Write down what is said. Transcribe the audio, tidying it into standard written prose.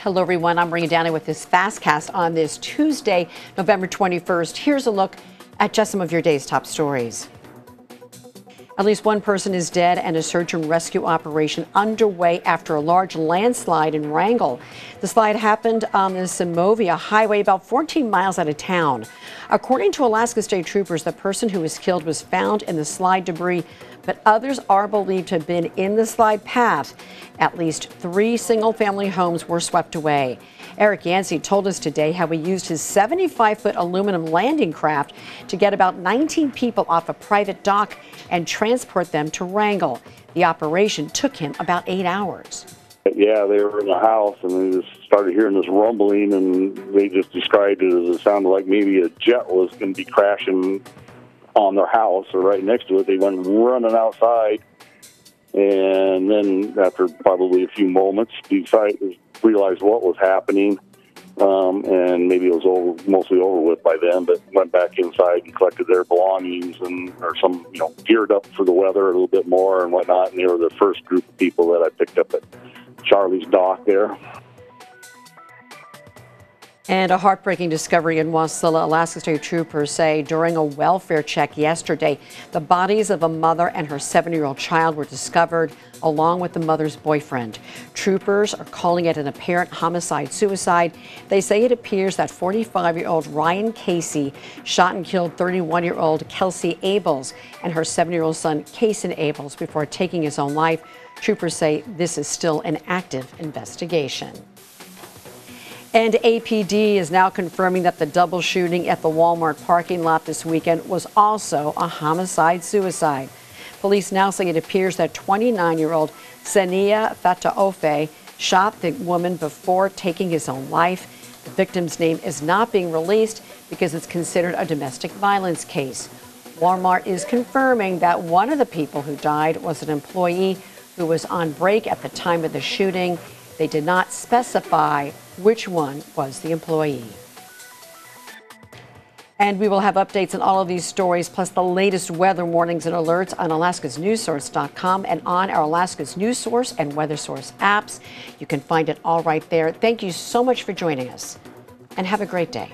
Hello, everyone. I'm Maria Downey with this FastCast on this Tuesday, November 21st. Here's a look at just some of your day's top stories. At least one person is dead and a search and rescue operation underway after a large landslide in Wrangell. The slide happened on the Semovia Highway about 14 miles out of town. According to Alaska State Troopers, the person who was killed was found in the slide debris, but others are believed to have been in the slide path. At least 3 single-family homes were swept away. Eric Yancey told us today how he used his 75-foot aluminum landing craft to get about 19 people off a private dock and transport them to Wrangell. The operation took him about 8 hours. Yeah, they were in the house and they just started hearing this rumbling, and they just described it as it sounded like maybe a jet was going to be crashing on their house or right next to it. They went running outside, and then after probably a few moments, realized what was happening, and maybe it was mostly over with by then, but went back inside and collected their belongings or some, geared up for the weather a little bit more and whatnot, and they were the first group of people that I picked up at Charlie's dock there. And a heartbreaking discovery in Wasilla. Alaska State Troopers say during a welfare check yesterday, the bodies of a mother and her 7-year-old child were discovered, along with the mother's boyfriend. Troopers are calling it an apparent homicide-suicide. They say it appears that 45-year-old Ryan Casey shot and killed 31-year-old Kelsey Abels and her 7-year-old son, Kason Abels, before taking his own life. Troopers say this is still an active investigation. And APD is now confirming that the double shooting at the Walmart parking lot this weekend was also a homicide-suicide. Police now say it appears that 29-year-old Senia Fataofe shot the woman before taking his own life. The victim's name is not being released because it's considered a domestic violence case. Walmart is confirming that one of the people who died was an employee who was on break at the time of the shooting. They did not specify which one was the employee. And we will have updates on all of these stories, plus the latest weather warnings and alerts on alaskasnewssource.com and on our Alaska's News Source and Weather Source apps. You can find it all right there. Thank you so much for joining us, and have a great day.